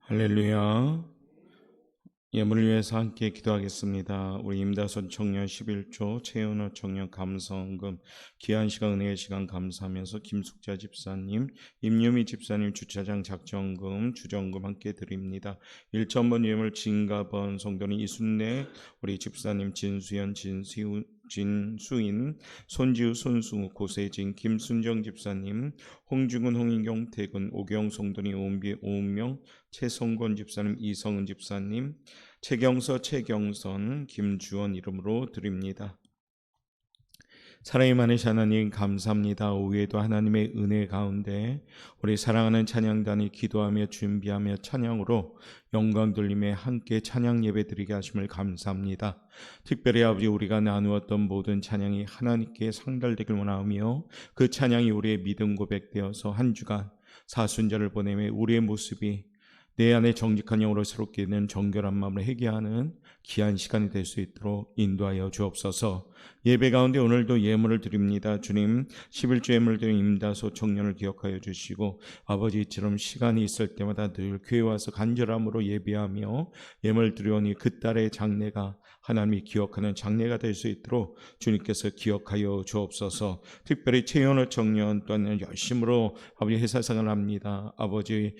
할렐루야. 예물을 위해서 함께 기도하겠습니다. 우리 임다선 청년 11조, 최은호 청년 감성금, 귀한 시간 은혜의 시간 감사하면서 김숙자 집사님, 임유미 집사님 주차장 작정금, 주정금 함께 드립니다. 1,000번 예물 진가번 성도는 이순례, 우리 집사님 진수연, 진수인, 손지우, 손승우, 고세진, 김순정 집사님, 홍중은, 홍인경, 태근, 오경 성도니 오은비, 오은명, 최성권 집사님, 이성은 집사님, 최경서, 최경선, 김주원 이름으로 드립니다. 사랑이 많으신 하나님 감사합니다. 오후에도 하나님의 은혜 가운데 우리 사랑하는 찬양단이 기도하며 준비하며 찬양으로 영광 돌림에 함께 찬양 예배 드리게 하심을 감사합니다. 특별히 아버지 우리가 나누었던 모든 찬양이 하나님께 상달되길 원하며 그 찬양이 우리의 믿음 고백되어서 한 주간 사순절을 보내며 우리의 모습이 내 안에 정직한 영으로 새롭게 되는 정결한 마음을 회개하는 귀한 시간이 될 수 있도록 인도하여 주옵소서. 예배 가운데 오늘도 예물을 드립니다. 주님, 11조 예물 드린 임다소 청년을 기억하여 주시고 아버지 이처럼 시간이 있을 때마다 늘 교회 와서 간절함으로 예배하며 예물 드려오니 그 딸의 장래가 하나님이 기억하는 장래가 될 수 있도록 주님께서 기억하여 주옵소서. 특별히 최연호 청년 또한 열심으로 아버지 회사생활을 합니다. 아버지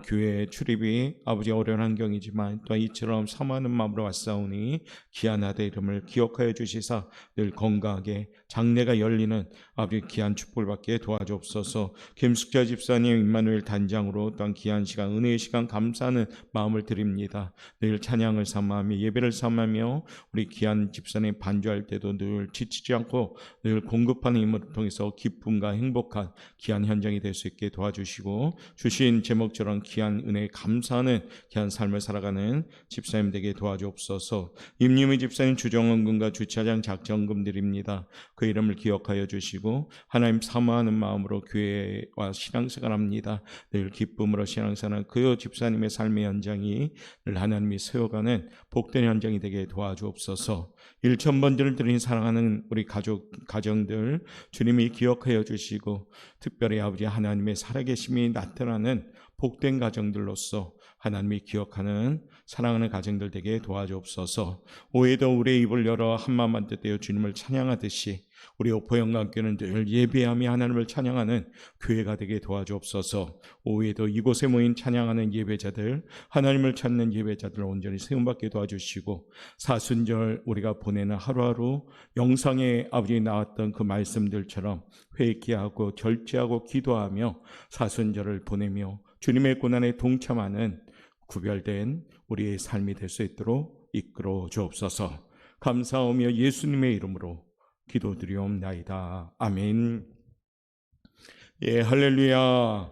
교회 출입이 아버지 어려운 환경이지만 또한 이처럼 사모하는 마음으로 왔사오니 귀한 아들 이름을 기억하여 주시사 늘 건강하게 장래가 열리는 아버지 귀한 축복을 받게 도와주옵소서. 김숙자 집사님, 임마누엘 단장으로 또한 귀한 시간 은혜의 시간 감사하는 마음을 드립니다. 늘 찬양을 삼아하며 예배를 삼아하며 우리 귀한 집사님 반주할 때도 늘 지치지 않고 늘 공급하는 힘을 통해서 기쁨과 행복한 귀한 현장이 될 수 있게 도와주시고 주신 제목처럼 귀한 은혜에 감사하는 귀한 삶을 살아가는 집사님 되게 도와주옵소서. 임유미 집사님 주정원금과 주차장 작정금 드립니다. 그 이름을 기억하여 주시고 하나님 사모하는 마음으로 교회와 신앙생활합니다. 늘 기쁨으로 신앙생활하는 그 집사님의 삶의 현장이 늘 하나님이 세워가는 복된 현장이 되게 도와주옵소서. 1,000번들을 드린 사랑하는 우리 가정들 주님이 기억하여 주시고 특별히 아버지 하나님의 살아계심이 나타나는 복된 가정들로서 하나님이 기억하는 사랑하는 가정들 되게 도와주옵소서. 오해도 우리의 입을 열어 한마음만 뜻되어 주님을 찬양하듯이 우리 오포영광교회는 늘 예배하며 하나님을 찬양하는 교회가 되게 도와주옵소서. 오후에도 이곳에 모인 찬양하는 예배자들, 하나님을 찾는 예배자들을 온전히 세움받게 도와주시고 사순절 우리가 보내는 하루하루 영상에 아버지 나왔던 그 말씀들처럼 회개하고 절제하고 기도하며 사순절을 보내며 주님의 고난에 동참하는 구별된 우리의 삶이 될 수 있도록 이끌어 주옵소서. 감사하며 예수님의 이름으로 기도드리옵나이다. 아멘. 예, 할렐루야.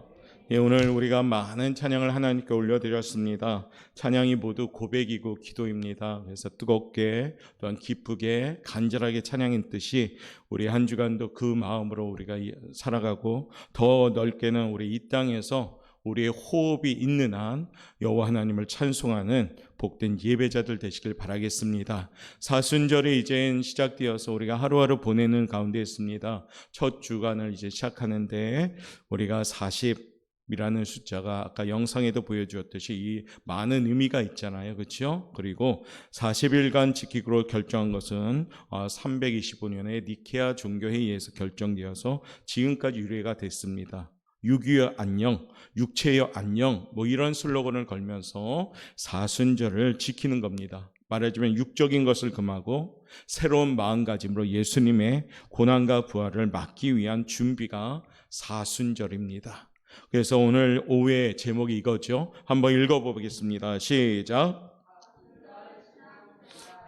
예, 오늘 우리가 많은 찬양을 하나님께 올려드렸습니다. 찬양이 모두 고백이고 기도입니다. 그래서 뜨겁게 또한 기쁘게 간절하게 찬양인 뜻이 우리 한 주간도 그 마음으로 우리가 살아가고 더 넓게는 우리 이 땅에서 우리의 호흡이 있는 한 여호와 하나님을 찬송하는 복된 예배자들 되시길 바라겠습니다. 사순절이 이제 시작되어서 우리가 하루하루 보내는 가운데 있습니다. 첫 주간을 이제 시작하는데 우리가 40이라는 숫자가 아까 영상에도 보여주었듯이 이 많은 의미가 있잖아요. 그렇죠? 그리고 40일간 지키기로 결정한 것은 325년에 니케아 종교회의에서 결정되어서 지금까지 유래가 됐습니다. 육유여 안녕, 육체여 안녕, 이런 슬로건을 걸면서 사순절을 지키는 겁니다. 말하자면 육적인 것을 금하고 새로운 마음가짐으로 예수님의 고난과 부활을 막기 위한 준비가 사순절입니다. 그래서 오늘 오후의 제목이 이거죠. 한번 읽어보겠습니다. 시작.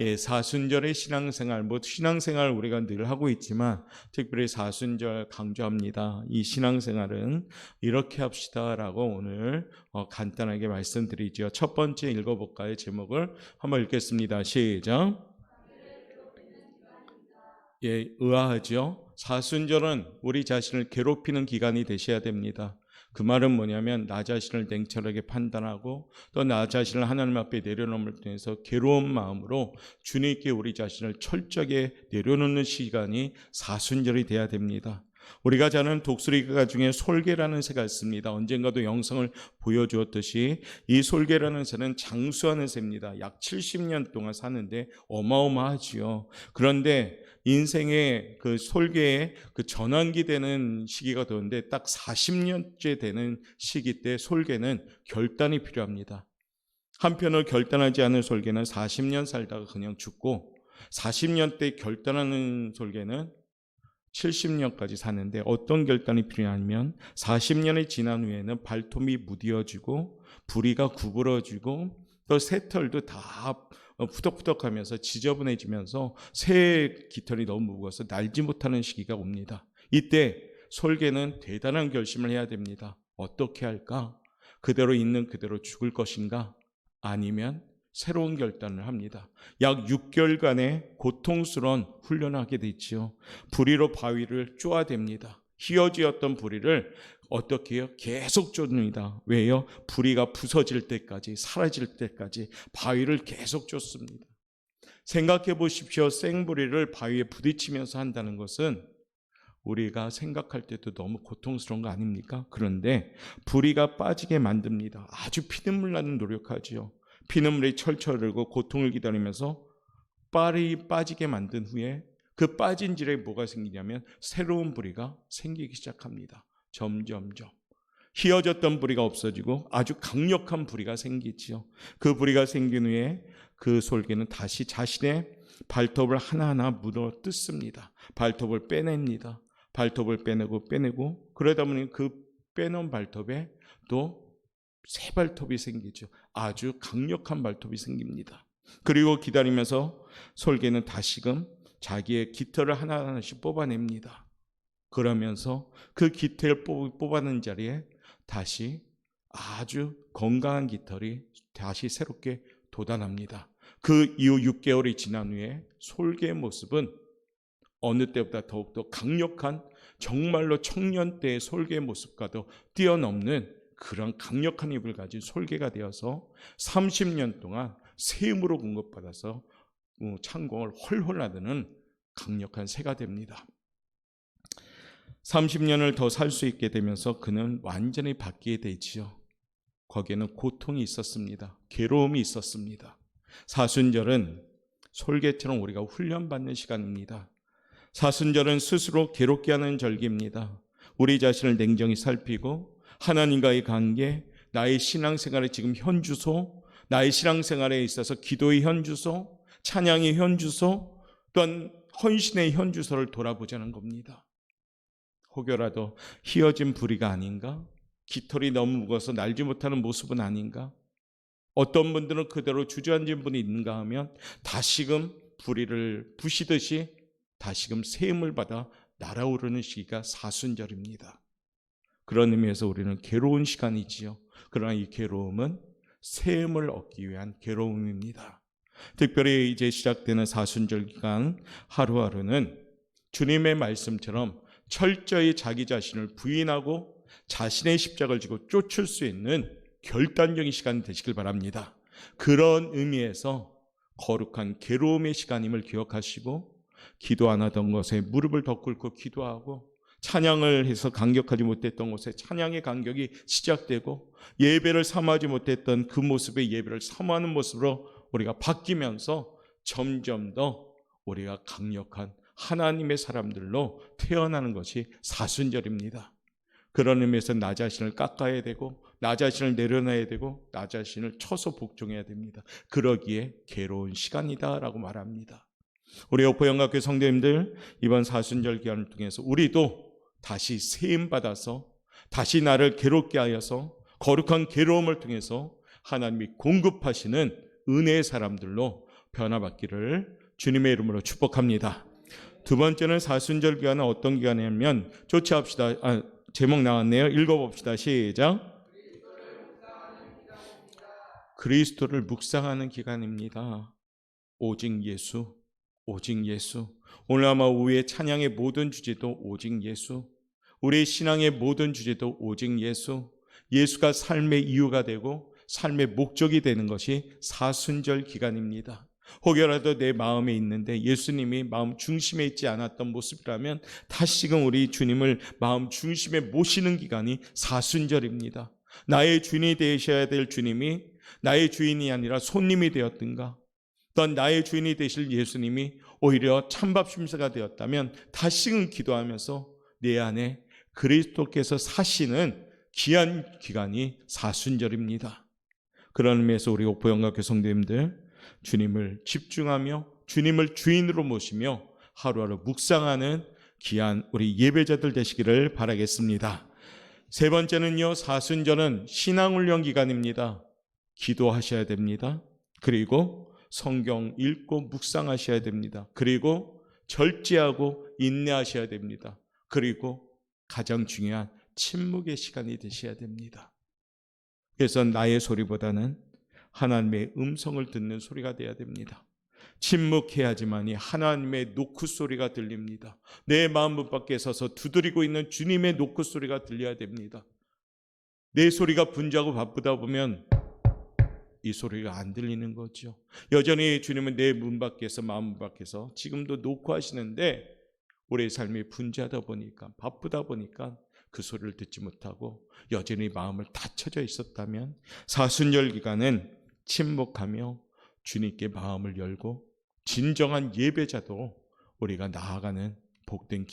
예, 사순절의 신앙생활, 신앙생활 우리가 늘 하고 있지만 특별히 사순절 강조합니다. 이 신앙생활은 이렇게 합시다라고 오늘 간단하게 말씀드리죠. 첫 번째 읽어볼까요? 제목을 한번 읽겠습니다. 시작. 예, 의아하죠? 사순절은 우리 자신을 괴롭히는 기간이 되셔야 됩니다. 그 말은 뭐냐면 나 자신을 냉철하게 판단하고 또 나 자신을 하나님 앞에 내려놓음을 통해서 괴로운 마음으로 주님께 우리 자신을 철저하게 내려놓는 시간이 사순절이 돼야 됩니다. 우리가 잘 아는 독수리가 중에 솔개라는 새가 있습니다. 언젠가도 영상을 보여주었듯이 이 솔개라는 새는 장수하는 새입니다. 약 70년 동안 사는데 어마어마하지요. 그런데 인생의 그 솔개의 그 전환기 되는 시기가 되는데 딱 40년째 되는 시기 때 솔개는 결단이 필요합니다. 한편으로 결단하지 않은 솔개는 40년 살다가 그냥 죽고 40년 때 결단하는 솔개는 70년까지 사는데 어떤 결단이 필요하냐면 40년이 지난 후에는 발톱이 무뎌지고 부리가 구부러지고 또 새털도 다 푸덕푸덕하면서 지저분해지면서 새 깃털이 너무 무거워서 날지 못하는 시기가 옵니다. 이때 솔개는 대단한 결심을 해야 됩니다. 어떻게 할까? 그대로 있는 그대로 죽을 것인가? 아니면 새로운 결단을 합니다. 약 6개월간의 고통스러운 훈련을 하게 되지요. 부리로 바위를 쪼아댑니다. 휘어지었던 부리를 어떻게 해요? 계속 쫓습니다. 왜요? 부리가 부서질 때까지, 사라질 때까지 바위를 계속 쫓습니다. 생각해 보십시오. 생부리를 바위에 부딪히면서 한다는 것은 우리가 생각할 때도 너무 고통스러운 거 아닙니까? 그런데 부리가 빠지게 만듭니다. 아주 피눈물 나는 노력하지요. 피눈물이 철철 흐르고 고통을 기다리면서 빨리 빠지게 만든 후에 그 빠진 질에 뭐가 생기냐면 새로운 부리가 생기기 시작합니다. 점점점 휘어졌던 부리가 없어지고 아주 강력한 부리가 생기지요. 그 부리가 생긴 후에 그 솔개는 다시 자신의 발톱을 하나하나 물어 뜯습니다. 발톱을 빼냅니다. 발톱을 빼내고 그러다 보니 그 빼놓은 발톱에 또 새 발톱이 생기죠. 아주 강력한 발톱이 생깁니다. 그리고 기다리면서 솔개는 다시금 자기의 깃털을 하나하나씩 뽑아냅니다. 그러면서 그 깃털을 뽑아낸 자리에 다시 아주 건강한 깃털이 다시 새롭게 돋아납니다. 그 이후 6개월이 지난 후에 솔개의 모습은 어느 때보다 더욱더 강력한 정말로 청년 때의 솔개의 모습과도 뛰어넘는 그런 강력한 입을 가진 솔개가 되어서 30년 동안 세음으로 공급받아서 창공을 헐헐 나드는 강력한 새가 됩니다. 30년을 더 살 수 있게 되면서 그는 완전히 바뀌게 되지요. 거기에는 고통이 있었습니다. 괴로움이 있었습니다. 사순절은 솔개처럼 우리가 훈련받는 시간입니다. 사순절은 스스로 괴롭게 하는 절기입니다. 우리 자신을 냉정히 살피고 하나님과의 관계, 나의 신앙생활의 지금 현주소, 나의 신앙생활에 있어서 기도의 현주소, 찬양의 현주소, 또한 헌신의 현주소를 돌아보자는 겁니다. 혹여라도 휘어진 부리가 아닌가? 깃털이 너무 무거워서 날지 못하는 모습은 아닌가? 어떤 분들은 그대로 주저앉은 분이 있는가 하면 다시금 부리를 부시듯이 다시금 세움을 받아 날아오르는 시기가 사순절입니다. 그런 의미에서 우리는 괴로운 시간이지요. 그러나 이 괴로움은 세움을 얻기 위한 괴로움입니다. 특별히 이제 시작되는 사순절 기간 하루하루는 주님의 말씀처럼 철저히 자기 자신을 부인하고 자신의 십자가를 지고 쫓을 수 있는 결단적인 시간이 되시길 바랍니다. 그런 의미에서 거룩한 괴로움의 시간임을 기억하시고 기도 안 하던 것에 무릎을 더 꿇고 기도하고 찬양을 해서 감격하지 못했던 곳에 찬양의 감격이 시작되고 예배를 사모하지 못했던 그 모습의 예배를 사모하는 모습으로 우리가 바뀌면서 점점 더 우리가 강력한 하나님의 사람들로 태어나는 것이 사순절입니다. 그런 의미에서 나 자신을 깎아야 되고 나 자신을 내려놔야 되고 나 자신을 쳐서 복종해야 됩니다. 그러기에 괴로운 시간이다라고 말합니다. 우리 여포영각교 성도님들, 이번 사순절 기간을 통해서 우리도 다시 세임받아서 다시 나를 괴롭게 하여서 거룩한 괴로움을 통해서 하나님이 공급하시는 은혜의 사람들로 변화받기를 주님의 이름으로 축복합니다. 두 번째는 사순절 기간은 어떤 기간이냐면 조치합시다. 제목 나왔네요. 읽어봅시다. 시작. 그리스도를 묵상하는 기간입니다. 오직 예수, 오직 예수. 오늘 아마 오후에 찬양의 모든 주제도 오직 예수, 우리의 신앙의 모든 주제도 오직 예수, 예수가 삶의 이유가 되고 삶의 목적이 되는 것이 사순절 기간입니다. 혹여라도 내 마음에 있는데 예수님이 마음 중심에 있지 않았던 모습이라면 다시금 우리 주님을 마음 중심에 모시는 기간이 사순절입니다. 나의 주인이 되셔야 될 주님이 나의 주인이 아니라 손님이 되었든가, 또한 나의 주인이 되실 예수님이 오히려 찬밥 심사가 되었다면 다시금 기도하면서 내 안에 그리스도께서 사시는 귀한 기간이 사순절입니다. 그런 의미에서 우리 옥포영각교 성도님들 주님을 집중하며 주님을 주인으로 모시며 하루하루 묵상하는 귀한 우리 예배자들 되시기를 바라겠습니다. 세 번째는요, 사순절은 신앙훈련 기간입니다. 기도하셔야 됩니다. 그리고 성경 읽고 묵상하셔야 됩니다. 그리고 절제하고 인내하셔야 됩니다. 그리고 가장 중요한 침묵의 시간이 되셔야 됩니다. 그래서 나의 소리보다는 하나님의 음성을 듣는 소리가 돼야 됩니다. 침묵해야지만이 하나님의 노크 소리가 들립니다. 내 마음 문 밖에 서서 두드리고 있는 주님의 노크 소리가 들려야 됩니다. 내 소리가 분주하고 바쁘다 보면 이 소리가 안 들리는 거죠. 여전히 주님은 내 문 밖에서, 마음 문 밖에서 지금도 노크하시는데 우리의 삶이 분주하다 보니까, 바쁘다 보니까 그 소리를 듣지 못하고 여전히 마음을 닫혀져 있었다면 사순절 기간은 침묵하며 주님께 마음을 열고 진정한 예배자도 우리가 나아가는 복된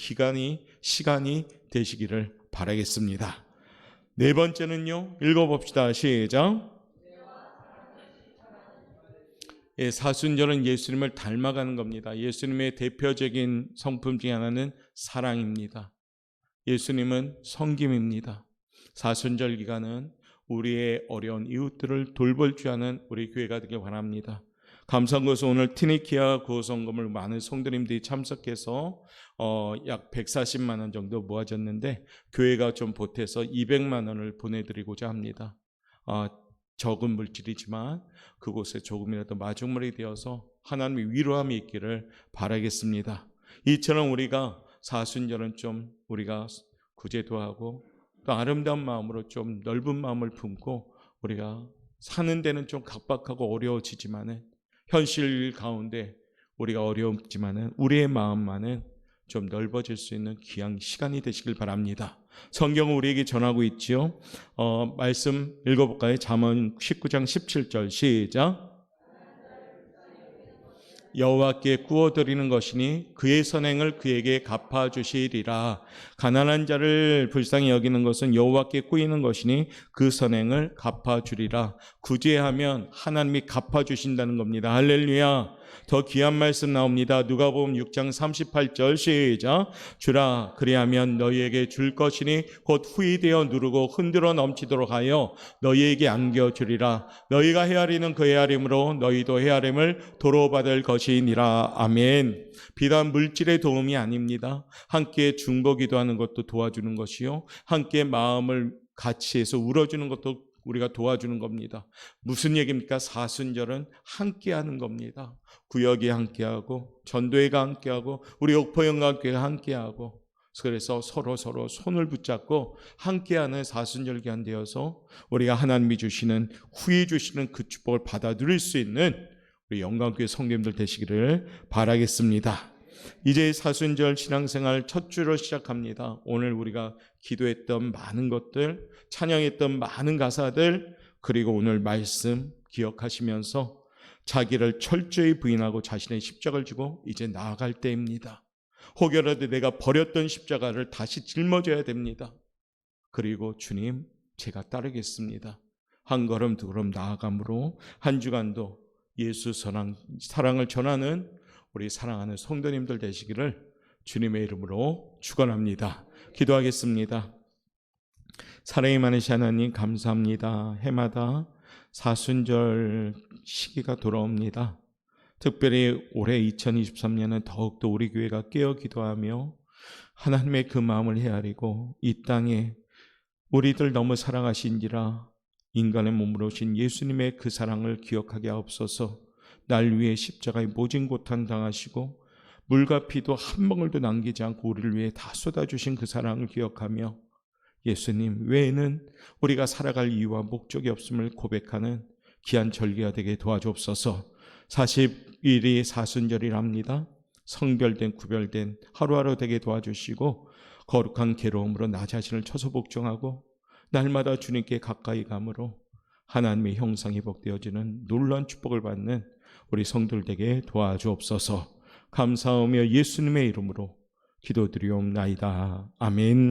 시간이 되시기를 바라겠습니다. 네 번째는요, 읽어봅시다. 시작. 사순절은 예수님을 닮아가는 겁니다. 예수님의 대표적인 성품 중에 하나는 사랑입니다. 예수님은 섬김입니다. 사순절 기간은 우리의 어려운 이웃들을 돌볼 줄 아는 우리 교회가 되길 바랍니다. 감사한 것은 오늘 티니키아 구호성금을 많은 성도님들이 참석해서 약 140만 원 정도 모아졌는데 교회가 좀 보태서 200만 원을 보내드리고자 합니다. 적은 물질이지만 그곳에 조금이라도 마중물이 되어서 하나님의 위로함이 있기를 바라겠습니다. 이처럼 우리가 사순절은 좀 우리가 구제도 하고 또 아름다운 마음으로 좀 넓은 마음을 품고 우리가 사는 데는 좀 각박하고 어려워지지만은 현실 가운데 우리가 어려웠지만은 우리의 마음만은 좀 넓어질 수 있는 귀한 시간이 되시길 바랍니다. 성경은 우리에게 전하고 있지요. 말씀 읽어볼까요? 잠언 19장 17절 시작. 여호와께 구워드리는 것이니 그의 선행을 그에게 갚아주시리라. 가난한 자를 불쌍히 여기는 것은 여호와께 꾸이는 것이니 그 선행을 갚아주리라. 구제하면 하나님이 갚아주신다는 겁니다. 할렐루야. 더 귀한 말씀 나옵니다. 누가복음 6장 38절 시작. 주라 그리하면 너희에게 줄 것이니 곧 후이되어 누르고 흔들어 넘치도록 하여 너희에게 안겨주리라. 너희가 헤아리는 그 헤아림으로 너희도 헤아림을 도로 받을 것이니라. 아멘. 비단 물질의 도움이 아닙니다. 함께 중보기도 하는 것도 도와주는 것이요, 함께 마음을 같이 해서 울어주는 것도 우리가 도와주는 겁니다. 무슨 얘기입니까? 사순절은 함께하는 겁니다. 구역이 함께하고 전도회가 함께하고 우리 옥포영광교회가 함께하고, 그래서 서로 손을 붙잡고 함께하는 사순절 기간 되어서 우리가 하나님이 주시는, 후히 주시는 그 축복을 받아 누릴 수 있는 우리 영광교회 성도님들 되시기를 바라겠습니다. 이제 사순절 신앙생활 첫 주로 시작합니다. 오늘 우리가 기도했던 많은 것들, 찬양했던 많은 가사들, 그리고 오늘 말씀 기억하시면서 자기를 철저히 부인하고 자신의 십자가를 지고 이제 나아갈 때입니다. 혹여라도 내가 버렸던 십자가를 다시 짊어져야 됩니다. 그리고 주님, 제가 따르겠습니다. 한 걸음 두 걸음 나아감으로 한 주간도 예수 사랑을 전하는 우리 사랑하는 성도님들 되시기를 주님의 이름으로 축원합니다. 기도하겠습니다. 사랑이 많으신 하나님 감사합니다. 해마다 사순절 시기가 돌아옵니다. 특별히 올해 2023년은 더욱더 우리 교회가 깨어 기도하며 하나님의 그 마음을 헤아리고 이 땅에 우리들 너무 사랑하신지라 인간의 몸으로 오신 예수님의 그 사랑을 기억하게 하옵소서. 날 위해 십자가에 모진 고통 당하시고 물과 피도 한 방울도 남기지 않고 우리를 위해 다 쏟아주신 그 사랑을 기억하며 예수님 외에는 우리가 살아갈 이유와 목적이 없음을 고백하는 귀한 절기가 되게 도와주옵소서. 40일이 사순절이랍니다. 성별된 구별된 하루하루 되게 도와주시고 거룩한 괴로움으로 나 자신을 처소 복종하고 날마다 주님께 가까이 감으로 하나님의 형상이 복되어지는 놀라운 축복을 받는 우리 성도들 되게 도와주옵소서. 감사하며 예수님의 이름으로 기도드리옵나이다. 아멘.